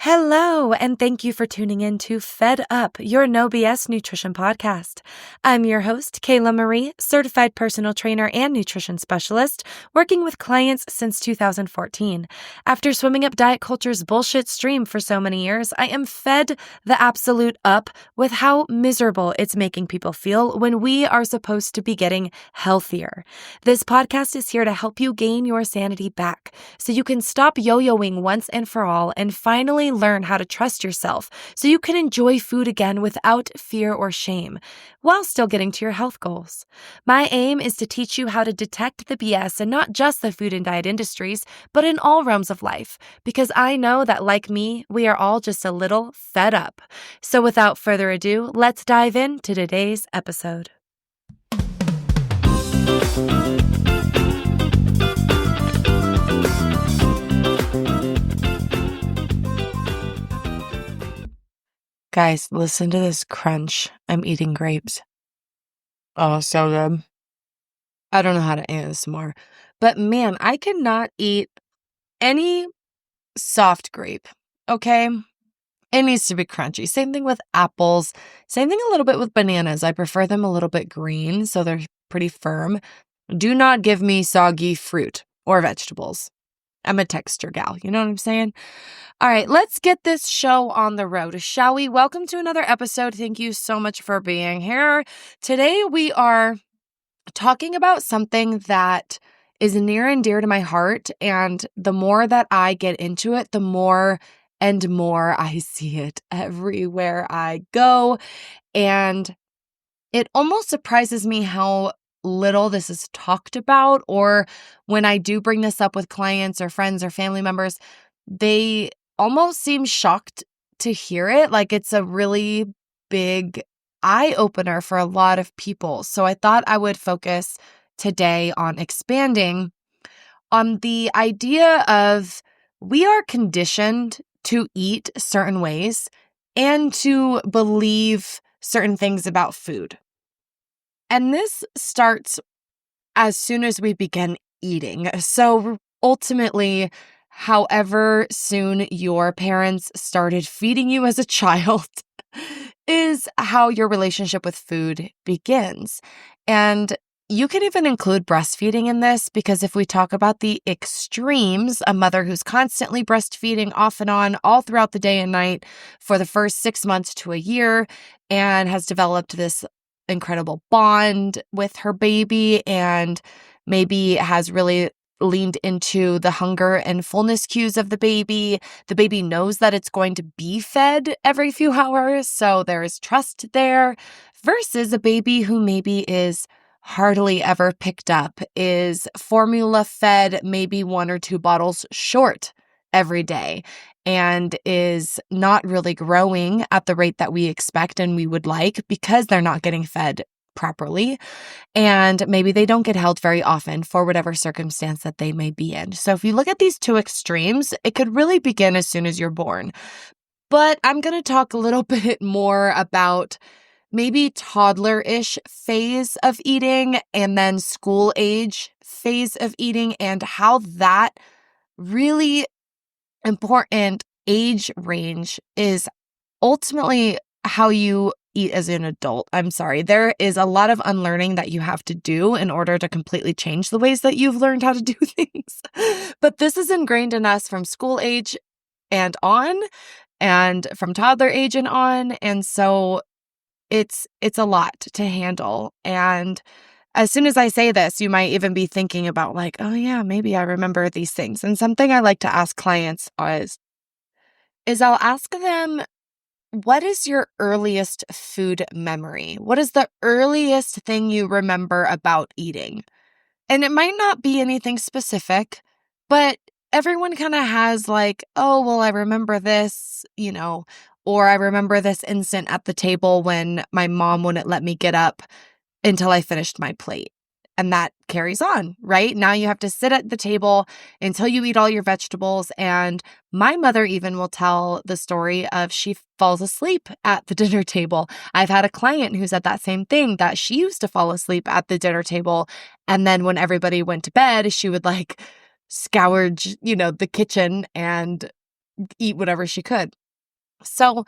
Hello, and thank you for tuning in to Fed Up, your no BS nutrition podcast. I'm your host, Kayla Marie, certified personal trainer and nutrition specialist, working with clients since 2014. After swimming up diet culture's bullshit stream for so many years, I am fed the absolute up with how miserable it's making people feel when we are supposed to be getting healthier. This podcast is here to help you gain your sanity back so you can stop yo-yoing once and for all and finally learn how to trust yourself so you can enjoy food again without fear or shame while still getting to your health goals. My aim is to teach you how to detect the BS in not just the food and diet industries, but in all realms of life, because I know that, like me, we are all just a little fed up. So without further ado, let's dive into today's episode. Guys, listen to this crunch. I'm eating grapes. Oh, so good. I don't know how to ASMR. But man, I cannot eat any soft grape, okay? It needs to be crunchy. Same thing with apples. Same thing a little bit with bananas. I prefer them a little bit green, so they're pretty firm. Do not give me soggy fruit or vegetables. I'm a texture gal, you know what I'm saying? All right, let's get this show on the road, shall we? Welcome to another episode. Thank you so much for being here. Today we are talking about something that is near and dear to my heart, and the more that I get into it, the more and more I see it everywhere I go, and it almost surprises me how little this is talked about, or when I do bring this up with clients or friends or family members, they almost seem shocked to hear it. Like it's a really big eye opener for a lot of people. So I thought I would focus today on expanding on the idea of we are conditioned to eat certain ways and to believe certain things about food. And this starts as soon as we begin eating. So ultimately, however soon your parents started feeding you as a child is how your relationship with food begins. And you can even include breastfeeding in this, because if we talk about the extremes, a mother who's constantly breastfeeding off and on all throughout the day and night for the first 6 months to a year and has developed this incredible bond with her baby and maybe has really leaned into the hunger and fullness cues of the baby. The baby knows that it's going to be fed every few hours, so there is trust there, versus a baby who maybe is hardly ever picked up, is formula fed maybe 1 or 2 bottles short every day, and is not really growing at the rate that we expect and we would like because they're not getting fed properly. And maybe they don't get held very often for whatever circumstance that they may be in. So if you look at these two extremes, it could really begin as soon as you're born. But I'm going to talk a little bit more about maybe toddler-ish phase of eating and then school age phase of eating, and how that really important age range is ultimately how you eat as an adult. I'm sorry. There is a lot of unlearning that you have to do in order to completely change the ways that you've learned how to do things. But this is ingrained in us from school age and on, and from toddler age and on. And so it's a lot to handle. And as soon as I say this, you might even be thinking about like, oh yeah, maybe I remember these things. And something I like to ask clients is I'll ask them, what is your earliest food memory? What is the earliest thing you remember about eating? And it might not be anything specific, but everyone kind of has like, oh, well, I remember this, or I remember this instant at the table when my mom wouldn't let me get up until I finished my plate. And that carries on, right? Now you have to sit at the table until you eat all your vegetables. And my mother even will tell the story of she falls asleep at the dinner table. I've had a client who said that same thing, that she used to fall asleep at the dinner table. And then when everybody went to bed, she would like scourge, the kitchen and eat whatever she could. So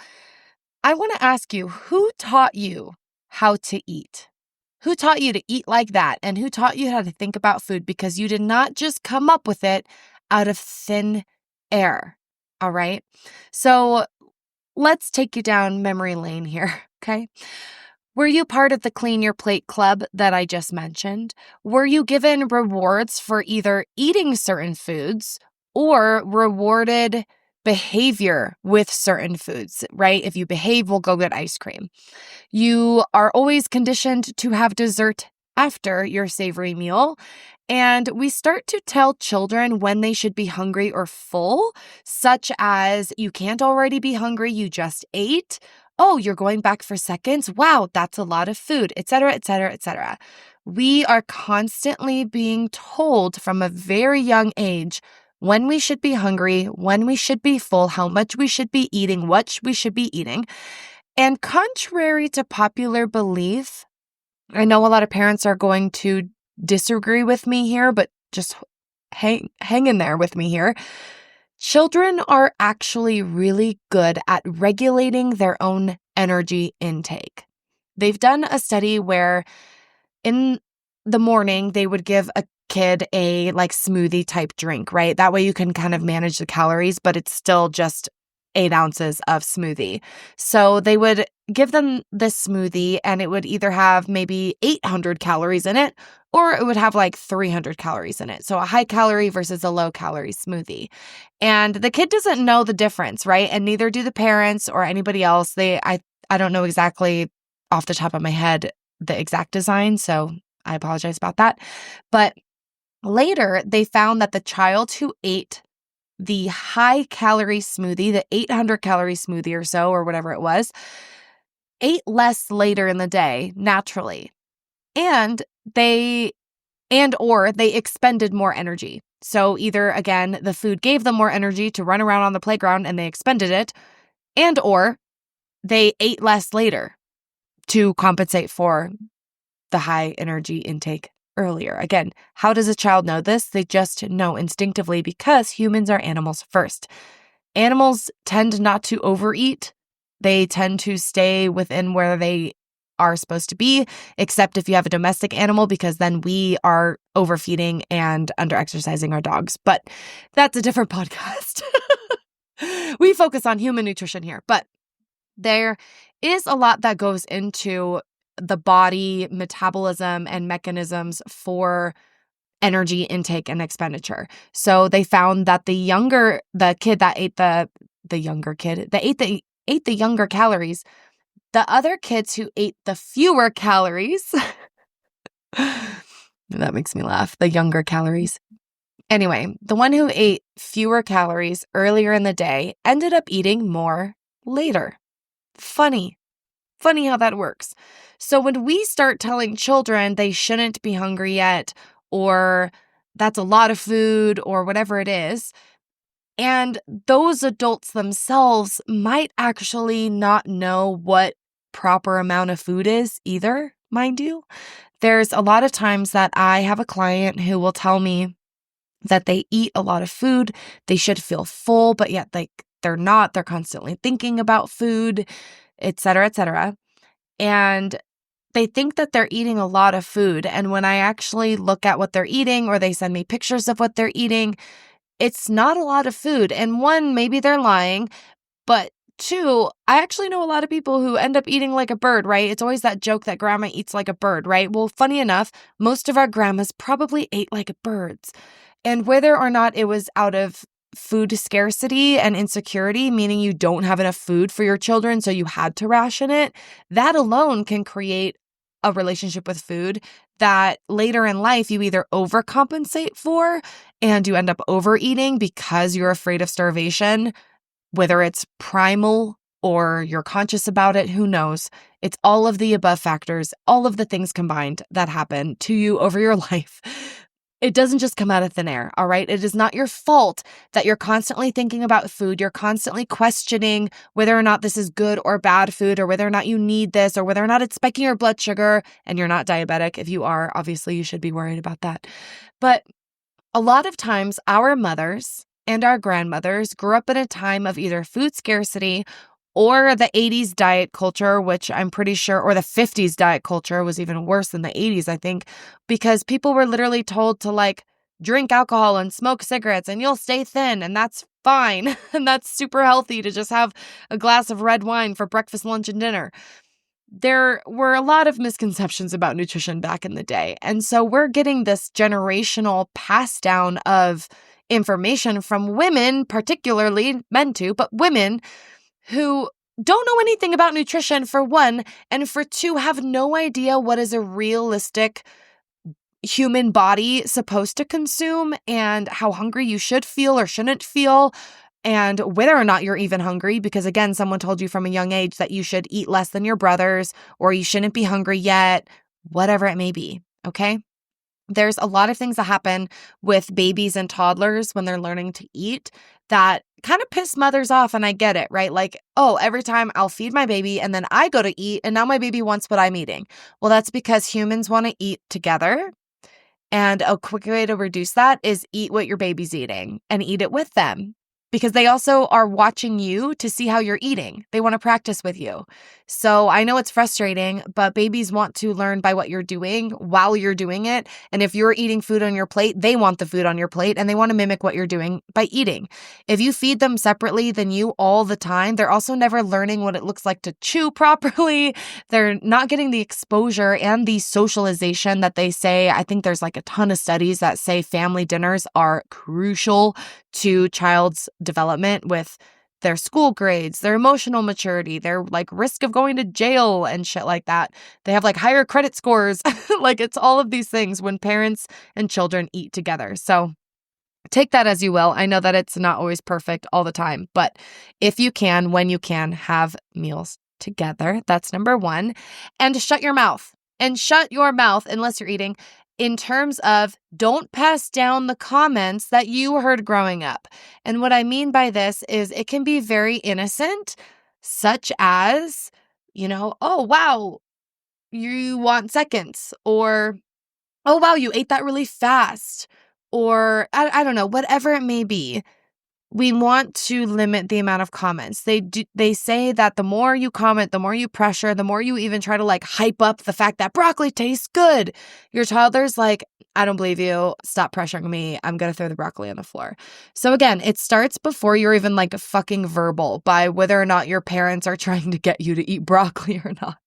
I want to ask you, who taught you how to eat? Who taught you to eat like that? And who taught you how to think about food? Because you did not just come up with it out of thin air. All right. So let's take you down memory lane here. Okay. Were you part of the Clean Your Plate Club that I just mentioned? Were you given rewards for either eating certain foods or rewarded behavior with certain foods, right? If you behave, we'll go get ice cream. You are always conditioned to have dessert after your savory meal. And we start to tell children when they should be hungry or full, such as you can't already be hungry, you just ate. Oh, you're going back for seconds? Wow, that's a lot of food, etc., etc., etc. We are constantly being told from a very young age when we should be hungry, when we should be full, how much we should be eating, what we should be eating. And contrary to popular belief, I know a lot of parents are going to disagree with me here, but just hang in there with me here. Children are actually really good at regulating their own energy intake. They've done a study where in the morning they would give a kid a like smoothie type drink, right? That way you can kind of manage the calories, but it's still just 8 ounces of smoothie. So they would give them this smoothie and it would either have maybe 800 calories in it or it would have like 300 calories in it. So a high calorie versus a low calorie smoothie. And the kid doesn't know the difference, right? And neither do the parents or anybody else. I don't know exactly off the top of my head the exact design, so I apologize about that. But later they found that the child who ate the high calorie smoothie, the 800 calorie smoothie or so, or whatever it was, ate less later in the day naturally. And they expended more energy. So either again, the food gave them more energy to run around on the playground and they expended it, and or they ate less later to compensate for the high energy intake earlier. Again, how does a child know this? They just know instinctively because humans are animals first. Animals tend not to overeat. They tend to stay within where they are supposed to be, except if you have a domestic animal, because then we are overfeeding and underexercising our dogs. But that's a different podcast. We focus on human nutrition here, but there is a lot that goes into the body metabolism and mechanisms for energy intake and expenditure. So they found that the kid that ate the younger calories, the other kids who ate the fewer calories, that makes me laugh, the younger calories. Anyway, the one who ate fewer calories earlier in the day ended up eating more later. Funny how that works. So when we start telling children they shouldn't be hungry yet, or that's a lot of food, or whatever it is, and those adults themselves might actually not know what proper amount of food is either, mind you. There's a lot of times that I have a client who will tell me that they eat a lot of food, they should feel full, but yet they're not, they're constantly thinking about food, et cetera, et cetera. And they think that they're eating a lot of food. And when I actually look at what they're eating or they send me pictures of what they're eating, it's not a lot of food. And one, maybe they're lying, but two, I actually know a lot of people who end up eating like a bird, right? It's always that joke that grandma eats like a bird, right? Well, funny enough, most of our grandmas probably ate like birds. And whether or not it was out of food scarcity and insecurity, meaning you don't have enough food for your children, so you had to ration it, that alone can create a relationship with food that later in life you either overcompensate for and you end up overeating because you're afraid of starvation, whether it's primal or you're conscious about it, who knows? It's all of the above factors, all of the things combined that happen to you over your life. It doesn't just come out of thin air, all right? It is not your fault that you're constantly thinking about food. You're constantly questioning whether or not this is good or bad food, or whether or not you need this, or whether or not it's spiking your blood sugar, and you're not diabetic. If you are, obviously you should be worried about that. But a lot of times our mothers and our grandmothers grew up in a time of either food scarcity or the 80s diet culture, which I'm pretty sure, or the 50s diet culture was even worse than the 80s, I think, because people were literally told to like drink alcohol and smoke cigarettes and you'll stay thin and that's fine. And that's super healthy to just have a glass of red wine for breakfast, lunch, and dinner. There were a lot of misconceptions about nutrition back in the day. And so we're getting this generational pass down of information from women, particularly men too, but women who don't know anything about nutrition, for one, and for two, have no idea what is a realistic human body supposed to consume and how hungry you should feel or shouldn't feel, and whether or not you're even hungry, because again, someone told you from a young age that you should eat less than your brothers or you shouldn't be hungry yet, whatever it may be, okay? There's a lot of things that happen with babies and toddlers when they're learning to eat that kind of piss mothers off, and I get it, right? Like, oh, every time I'll feed my baby and then I go to eat and now my baby wants what I'm eating. Well, that's because humans want to eat together. And a quick way to reduce that is eat what your baby's eating and eat it with them, because they also are watching you to see how you're eating. They want to practice with you. So I know it's frustrating, but babies want to learn by what you're doing while you're doing it. And if you're eating food on your plate, they want the food on your plate and they want to mimic what you're doing by eating. If you feed them separately than you all the time, they're also never learning what it looks like to chew properly. They're not getting the exposure and the socialization that they say. I think there's like a ton of studies that say family dinners are crucial to child's development with their school grades, their emotional maturity, their like risk of going to jail and shit like that. They have like higher credit scores. Like it's all of these things when parents and children eat together. So take that as you will. I know that it's not always perfect all the time, but if you can, when you can, have meals together. That's number one. And shut your mouth. And shut your mouth unless you're eating, in terms of don't pass down the comments that you heard growing up. And what I mean by this is it can be very innocent, such as, oh, wow, you want seconds, or, oh, wow, you ate that really fast, or I don't know, whatever it may be. We want to limit the amount of comments. They say that the more you comment, the more you pressure, the more you even try to like hype up the fact that broccoli tastes good. Your toddler's like, I don't believe you. Stop pressuring me. I'm going to throw the broccoli on the floor. So again, it starts before you're even like fucking verbal by whether or not your parents are trying to get you to eat broccoli or not.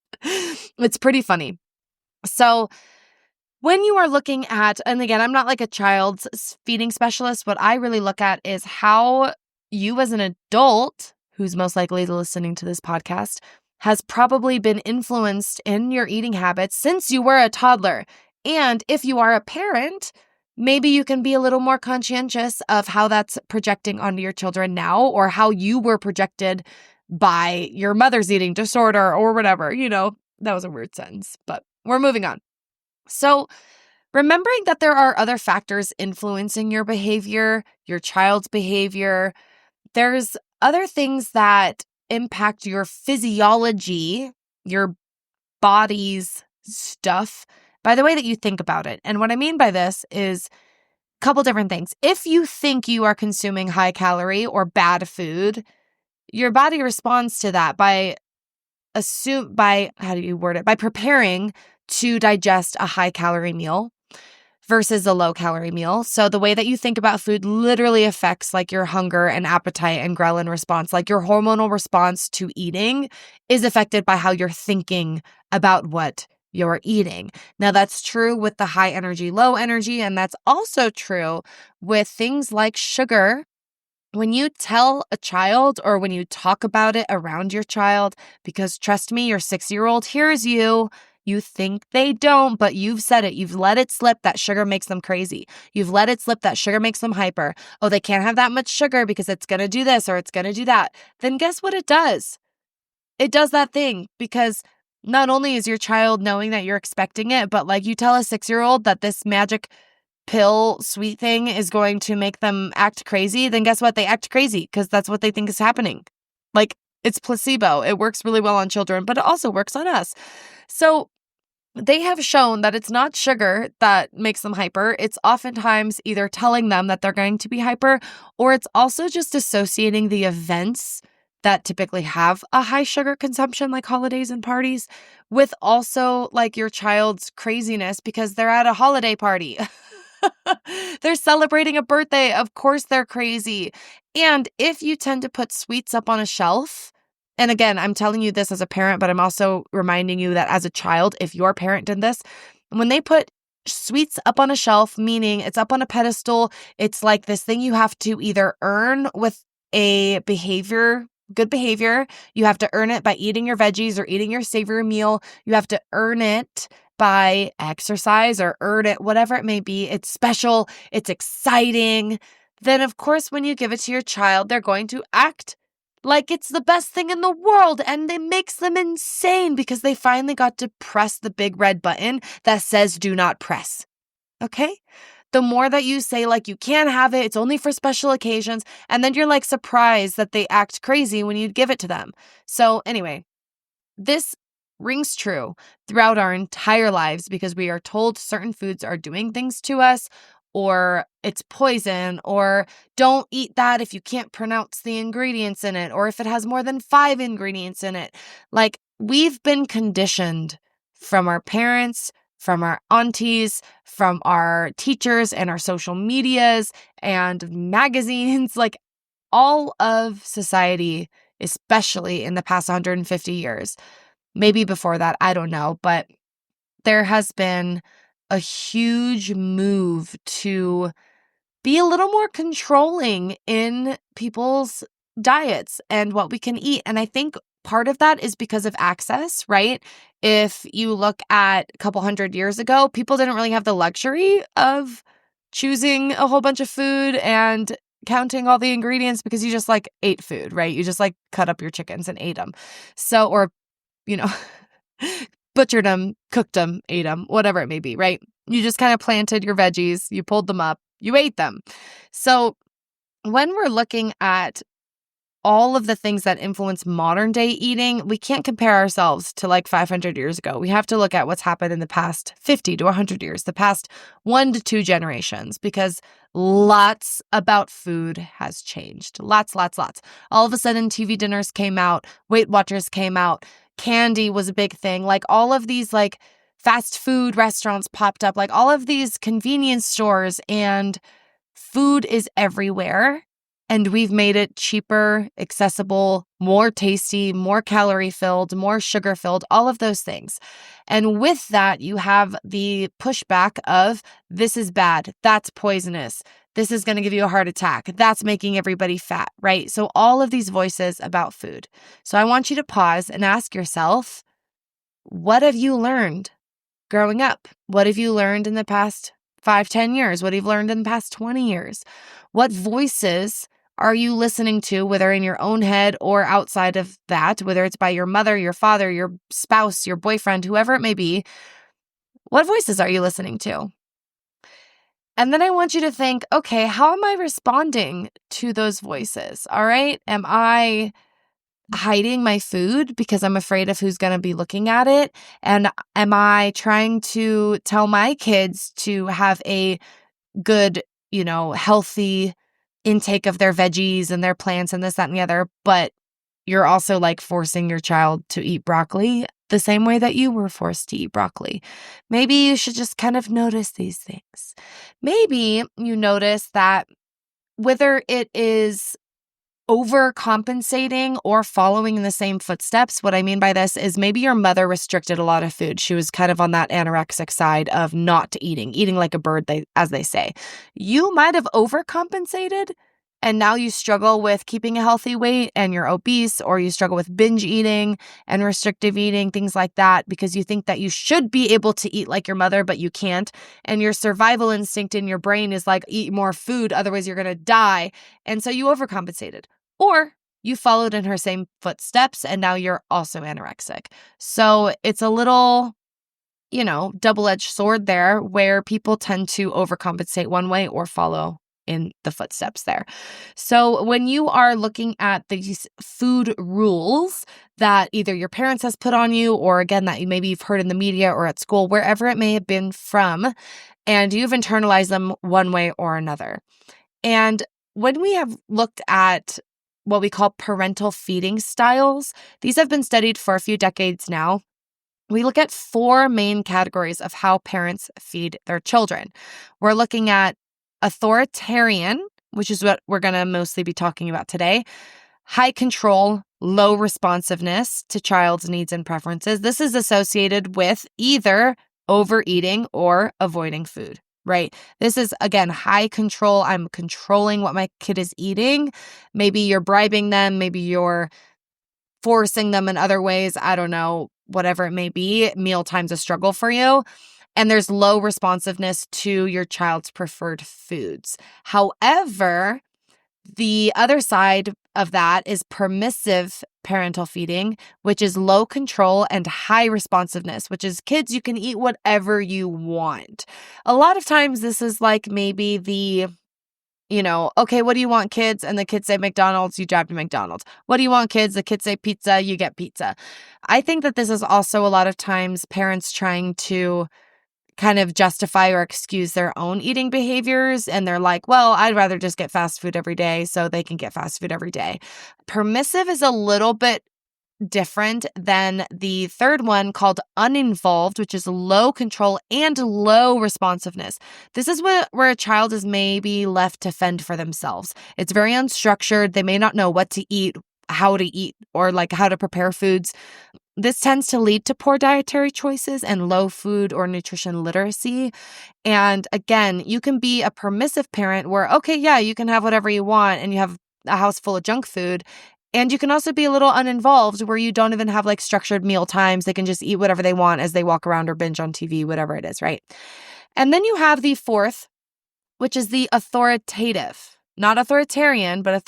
It's pretty funny. So when you are looking at, and again, I'm not like a child's feeding specialist, what I really look at is how you as an adult, who's most likely listening to this podcast, has probably been influenced in your eating habits since you were a toddler. And if you are a parent, maybe you can be a little more conscientious of how that's projecting onto your children now, or how you were projected by your mother's eating disorder or whatever. That was a weird sentence, but we're moving on. So remembering that there are other factors influencing your behavior, your child's behavior, there's other things that impact your physiology, your body's stuff, by the way that you think about it. And what I mean by this is a couple different things. If you think you are consuming high calorie or bad food, your body responds to that by preparing to digest a high calorie meal versus a low calorie meal. So the way that you think about food literally affects like your hunger and appetite and ghrelin response. Like your hormonal response to eating is affected by how you're thinking about what you're eating. Now that's true with the high energy, low energy, and that's also true with things like sugar. When you tell a child or when you talk about it around your child, because trust me, your 6-year-old hears you. You think they don't, but you've said it. You've let it slip that sugar makes them crazy. You've let it slip that sugar makes them hyper. Oh, they can't have that much sugar because it's going to do this or it's going to do that. Then guess what it does? It does that thing, because not only is your child knowing that you're expecting it, but like you tell a 6-year-old that this magic pill sweet thing is going to make them act crazy, then guess what? They act crazy because that's what they think is happening. Like, it's placebo. It works really well on children, but it also works on us. So they have shown that it's not sugar that makes them hyper. It's oftentimes either telling them that they're going to be hyper, or it's also just associating the events that typically have a high sugar consumption, like holidays and parties, with also like your child's craziness because they're at a holiday party. They're celebrating a birthday. Of course, they're crazy. And if you tend to put sweets up on a shelf, and again, I'm telling you this as a parent, but I'm also reminding you that as a child, if your parent did this, when they put sweets up on a shelf, meaning it's up on a pedestal, it's like this thing you have to either earn with a behavior, good behavior. You have to earn it by eating your veggies or eating your savory meal. You have to earn it by exercise or earn it, whatever it may be. It's special, it's exciting. Then, of course, when you give it to your child, they're going to act like it's the best thing in the world, and it makes them insane because they finally got to press the big red button that says do not press. Okay? The more that you say, like, you can't have it, it's only for special occasions, and then you're like surprised that they act crazy when you give it to them. So anyway, this rings true throughout our entire lives because we are told certain foods are doing things to us, or it's poison, or don't eat that if you can't pronounce the ingredients in it, or if it has more than 5 ingredients in it. Like, we've been conditioned from our parents, from our aunties, from our teachers and our social medias and magazines, like all of society, especially in the past 150 years. Maybe before that, I don't know, but there has been a huge move to be a little more controlling in people's diets and what we can eat. And I think part of that is because of access, right? If you look at a couple hundred years ago, people didn't really have the luxury of choosing a whole bunch of food and counting all the ingredients because you just like ate food, right? You just like cut up your chickens and ate them. So, or, you know, butchered them, cooked them, ate them, whatever it may be, right? You just kind of planted your veggies, you pulled them up, you ate them. So when we're looking at all of the things that influence modern day eating, we can't compare ourselves to like 500 years ago. We have to look at what's happened in the past 50 to 100 years, the past 1 to 2 generations, because lots about food has changed. Lots. All of a sudden, TV dinners came out, Weight Watchers came out, candy was a big thing. Like all of these like fast food restaurants popped up, like all of these convenience stores, and food is everywhere. And we've made it cheaper, accessible, more tasty, more calorie filled, more sugar filled, all of those things. And with that, you have the pushback of this is bad, that's poisonous, this is going to give you a heart attack, that's making everybody fat, right? So all of these voices about food. So I want you to pause and ask yourself, what have you learned growing up? What have you learned in the past 5-10 years? What have you learned in the past 20 years? What voices are you listening to, whether in your own head or outside of that, whether it's by your mother, your father, your spouse, your boyfriend, whoever it may be? What voices are you listening to? And then I want you to think, okay, how am I responding to those voices? All right. Am I hiding my food because I'm afraid of who's going to be looking at it? And am I trying to tell my kids to have a good, healthy intake of their veggies and their plants and this, that, and the other, but you're also like forcing your child to eat broccoli the same way that you were forced to eat broccoli? Maybe you should just kind of notice these things. Maybe you notice that whether it is overcompensating or following in the same footsteps. What I mean by this is maybe your mother restricted a lot of food. She was kind of on that anorexic side of not eating like a bird, as they say. You might have overcompensated, and now you struggle with keeping a healthy weight and you're obese, or you struggle with binge eating and restrictive eating, things like that, because you think that you should be able to eat like your mother, but you can't. And your survival instinct in your brain is like, eat more food, otherwise you're going to die. And so you overcompensated. Or you followed in her same footsteps and now you're also anorexic. So it's a little, double-edged sword there where people tend to overcompensate one way or follow in the footsteps there. So when you are looking at these food rules that either your parents has put on you, or again, that maybe you've heard in the media or at school, wherever it may have been from, and you've internalized them one way or another. And when we have looked at what we call parental feeding styles, these have been studied for a few decades now. We look at 4 main categories of how parents feed their children. We're looking at authoritarian, which is what we're going to mostly be talking about today, high control, low responsiveness to child's needs and preferences. This is associated with either overeating or avoiding food, right? This is, again, high control. I'm controlling what my kid is eating. Maybe you're bribing them. Maybe you're forcing them in other ways. I don't know, whatever it may be. Mealtime's a struggle for you. And there's low responsiveness to your child's preferred foods. However, the other side of that is permissive parental feeding, which is low control and high responsiveness, which is kids, you can eat whatever you want. A lot of times this is like maybe the, okay, what do you want, kids? And the kids say McDonald's, you drive to McDonald's. What do you want, kids? The kids say pizza, you get pizza. I think that this is also a lot of times parents trying to kind of justify or excuse their own eating behaviors. And they're like, well, I'd rather just get fast food every day so they can get fast food every day. Permissive is a little bit different than the third one called uninvolved, which is low control and low responsiveness. This is where a child is maybe left to fend for themselves. It's very unstructured. They may not know what to eat, how to eat, or like how to prepare foods. This tends to lead to poor dietary choices and low food or nutrition literacy. And again, you can be a permissive parent where, okay, yeah, you can have whatever you want and you have a house full of junk food. And you can also be a little uninvolved where you don't even have like structured meal times. They can just eat whatever they want as they walk around or binge on TV, whatever it is, right? And then you have the fourth, which is the authoritative. Not authoritarian, but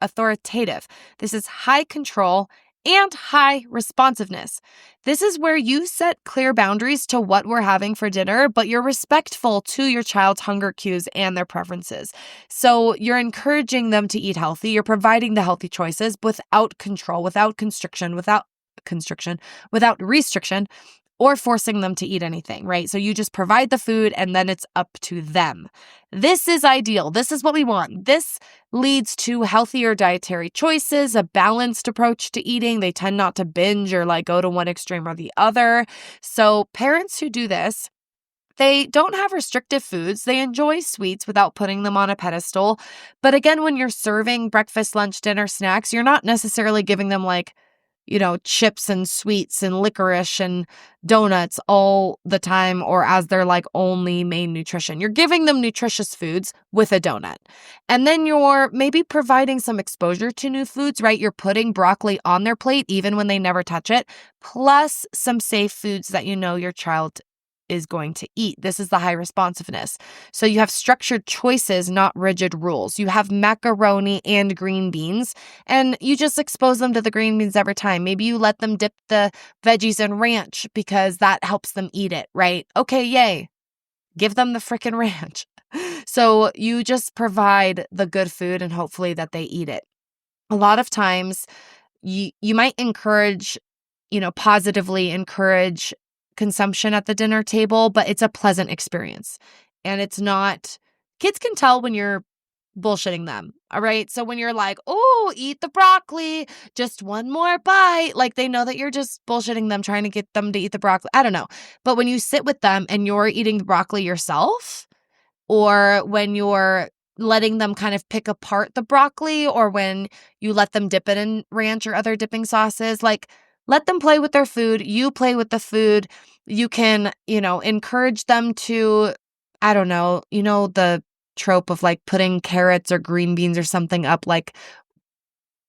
authoritative. This is high control and high responsiveness. This is where you set clear boundaries to what we're having for dinner, but you're respectful to your child's hunger cues and their preferences. So you're encouraging them to eat healthy. You're providing the healthy choices without control, without restriction, or forcing them to eat anything, right? So you just provide the food and then it's up to them. This is ideal. This is what we want. This leads to healthier dietary choices, a balanced approach to eating. They tend not to binge or like go to one extreme or the other. So parents who do this, they don't have restrictive foods. They enjoy sweets without putting them on a pedestal. But again, when you're serving breakfast, lunch, dinner, snacks, you're not necessarily giving them like chips and sweets and licorice and donuts all the time or as their like only main nutrition. You're giving them nutritious foods with a donut. And then you're maybe providing some exposure to new foods, right? You're putting broccoli on their plate even when they never touch it, plus some safe foods that your child is going to eat. This is the high responsiveness. So you have structured choices, not rigid rules. You have macaroni and green beans, and you just expose them to the green beans every time. Maybe you let them dip the veggies in ranch because that helps them eat it, right? Okay, yay. Give them the frickin' ranch. So you just provide the good food and hopefully that they eat it. A lot of times you might positively encourage consumption at the dinner table, but it's a pleasant experience. And it's not, kids can tell when you're bullshitting them. All right. So when you're like, oh, eat the broccoli, just one more bite, like they know that you're just bullshitting them, trying to get them to eat the broccoli. I don't know. But when you sit with them and you're eating the broccoli yourself, or when you're letting them kind of pick apart the broccoli, or when you let them dip it in ranch or other dipping sauces, like let them play with their food. You play with the food. You can, encourage them to, I don't know, the trope of like putting carrots or green beans or something up, like,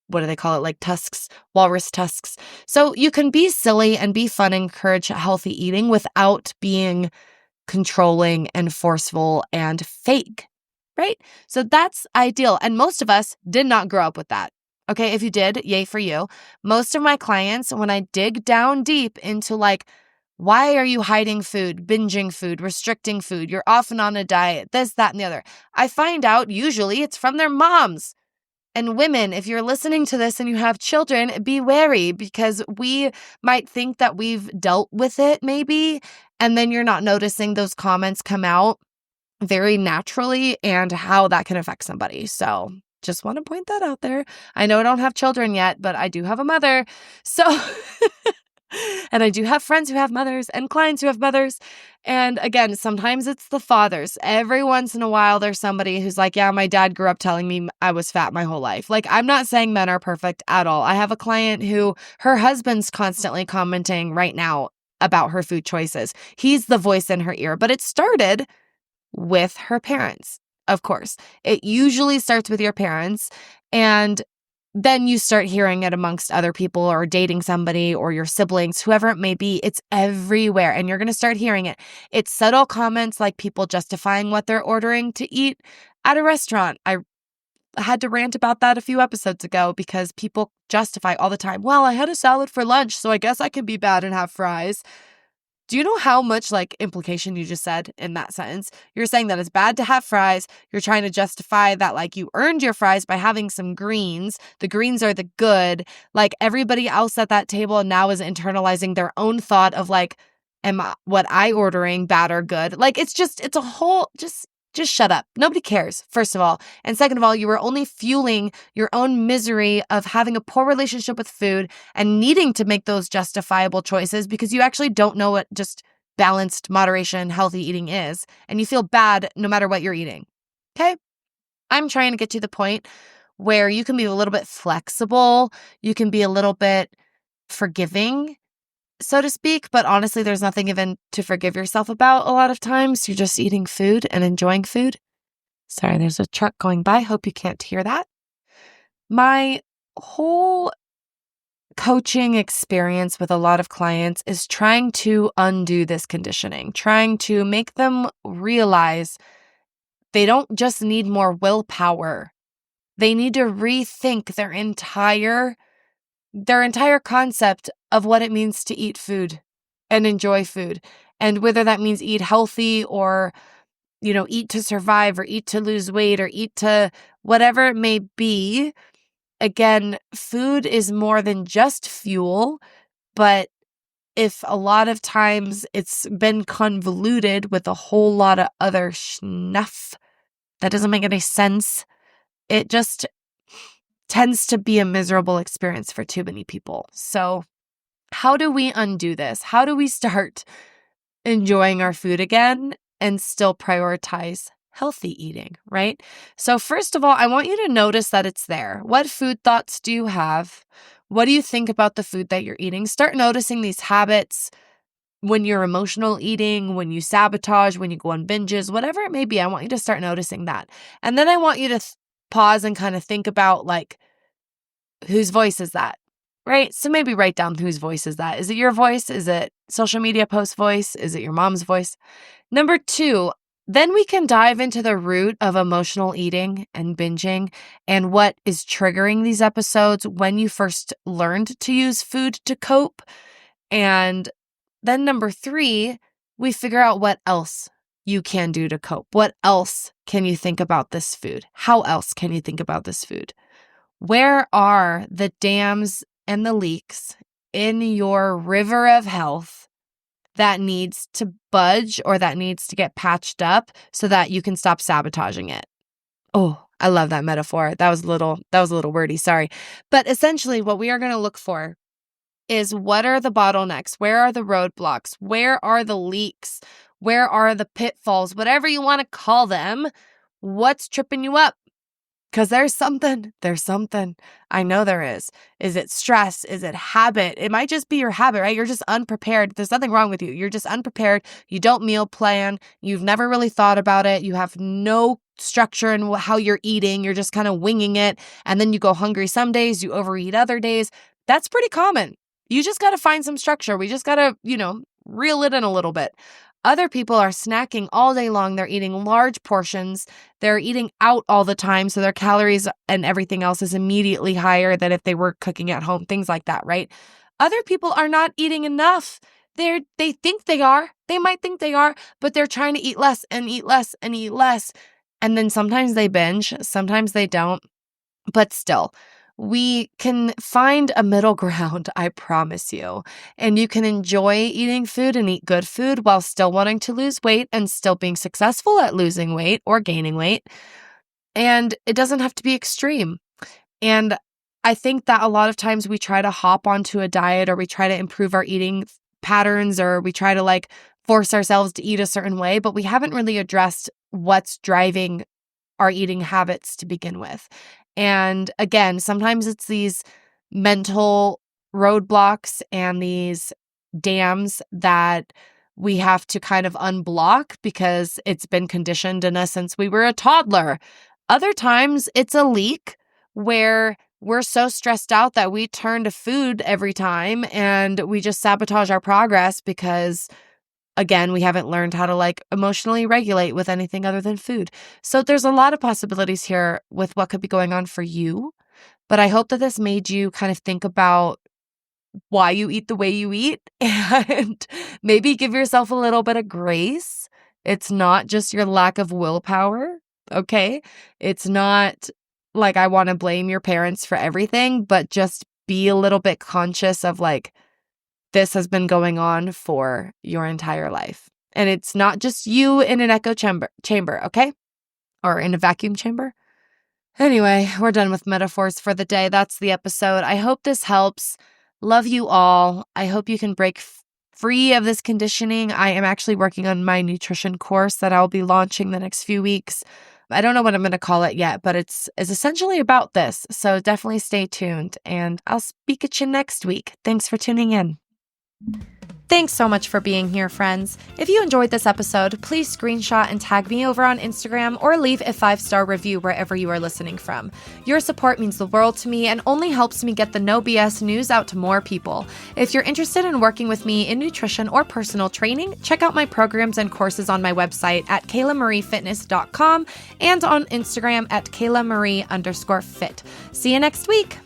what do they call it? Like tusks, walrus tusks. So you can be silly and be fun, encourage healthy eating without being controlling and forceful and fake, right? So that's ideal. And most of us did not grow up with that. Okay, if you did, yay for you. Most of my clients, when I dig down deep into like, Why are you hiding food, binging food, restricting food? You're often on a diet, this, that, and the other. I find out usually it's from their moms. And women, if you're listening to this and you have children, be wary, because we might think that we've dealt with it maybe, and then you're not noticing those comments come out very naturally and how that can affect somebody. So just want to point that out there. I know I don't have children yet, but I do have a mother. So, and I do have friends who have mothers and clients who have mothers. And again, sometimes it's the fathers. Every once in a while, there's somebody who's like, yeah, my dad grew up telling me I was fat my whole life. Like, I'm not saying men are perfect at all. I have a client who her husband's constantly commenting right now about her food choices. He's the voice in her ear, but it started with her parents. Of course, it usually starts with your parents, and then you start hearing it amongst other people or dating somebody or your siblings, whoever it may be. It's everywhere, and you're going to start hearing it. It's subtle comments like people justifying what they're ordering to eat at a restaurant. I had to rant about that a few episodes ago because people justify all the time. Well, I had a salad for lunch, so I guess I can be bad and have fries. Do you know how much implication you just said in that sentence? You're saying that it's bad to have fries. You're trying to justify that you earned your fries by having some greens. The greens are the good. Everybody else at that table now is internalizing their own thought of what I ordering bad or good? It's a whole, just shut up. Nobody cares, first of all. And second of all, you were only fueling your own misery of having a poor relationship with food and needing to make those justifiable choices because you actually don't know what just balanced moderation, healthy eating is. And you feel bad no matter what you're eating. Okay? I'm trying to get to the point where you can be a little bit flexible. You can be a little bit forgiving, so to speak, but honestly, there's nothing even to forgive yourself about a lot of times. You're just eating food and enjoying food. Sorry, there's a truck going by. Hope you can't hear that. My whole coaching experience with a lot of clients is trying to undo this conditioning, trying to make them realize they don't just need more willpower. They need to rethink their entire concept of what it means to eat food and enjoy food. And whether that means eat healthy or, eat to survive or eat to lose weight or eat to whatever it may be. Again, food is more than just fuel, but if a lot of times it's been convoluted with a whole lot of other schnuff that doesn't make any sense, it just tends to be a miserable experience for too many people. So how do we undo this? How do we start enjoying our food again and still prioritize healthy eating, right? So first of all, I want you to notice that it's there. What food thoughts do you have? What do you think about the food that you're eating? Start noticing these habits when you're emotional eating, when you sabotage, when you go on binges, whatever it may be. I want you to start noticing that. And then I want you to pause and kind of think about whose voice is that, right? So maybe write down whose voice is that. Is it your voice? Is it social media post voice? Is it your mom's voice? Number 2, then we can dive into the root of emotional eating and binging and what is triggering these episodes when you first learned to use food to cope. And then number 3, we figure out what else you can do to cope. What else can you think about this food? How else can you think about this food? Where are the dams and the leaks in your river of health that needs to budge or that needs to get patched up so that you can stop sabotaging it? Oh, I love that metaphor. That was a little wordy, sorry. But essentially what we are going to look for is what are the bottlenecks? Where are the roadblocks? Where are the leaks? Where are the pitfalls? Whatever you want to call them, what's tripping you up? Because there's something. I know there is. Is it stress? Is it habit? It might just be your habit, right? You're just unprepared. There's nothing wrong with you. You're just unprepared. You don't meal plan. You've never really thought about it. You have no structure in how you're eating. You're just kind of winging it. And then you go hungry some days, you overeat other days. That's pretty common. You just got to find some structure. We just got to, reel it in a little bit. Other people are snacking all day long. They're eating large portions. They're eating out all the time. So their calories and everything else is immediately higher than if they were cooking at home, things like that, right? Other people are not eating enough. They think they are. They might think they are, but they're trying to eat less and eat less and eat less. And then sometimes they binge, sometimes they don't. But still, we can find a middle ground, I promise you. And you can enjoy eating food and eat good food while still wanting to lose weight and still being successful at losing weight or gaining weight. And it doesn't have to be extreme. And I think that a lot of times we try to hop onto a diet, or we try to improve our eating patterns, or we try to force ourselves to eat a certain way, but we haven't really addressed what's driving our eating habits to begin with. And again, sometimes it's these mental roadblocks and these dams that we have to kind of unblock because it's been conditioned in us since we were a toddler. Other times it's a leak where we're so stressed out that we turn to food every time and we just sabotage our progress because, again, we haven't learned how to emotionally regulate with anything other than food. So there's a lot of possibilities here with what could be going on for you. But I hope that this made you kind of think about why you eat the way you eat and maybe give yourself a little bit of grace. It's not just your lack of willpower, okay? It's not like I want to blame your parents for everything, but just be a little bit conscious of this has been going on for your entire life. And it's not just you in an echo chamber, okay? Or in a vacuum chamber. Anyway, we're done with metaphors for the day. That's the episode. I hope this helps. Love you all. I hope you can break free of this conditioning. I am actually working on my nutrition course that I'll be launching the next few weeks. I don't know what I'm going to call it yet, but it's essentially about this. So definitely stay tuned, and I'll speak at you next week. Thanks for tuning in. Thanks so much for being here, friends. If you enjoyed this episode, please screenshot and tag me over on Instagram or leave a 5-star review wherever you are listening from. Your support means the world to me and only helps me get the No BS news out to more people. If you're interested in working with me in nutrition or personal training, check out my programs and courses on my website at KaylaMarieFitness.com and on Instagram at KaylaMarie_fit. See you next week.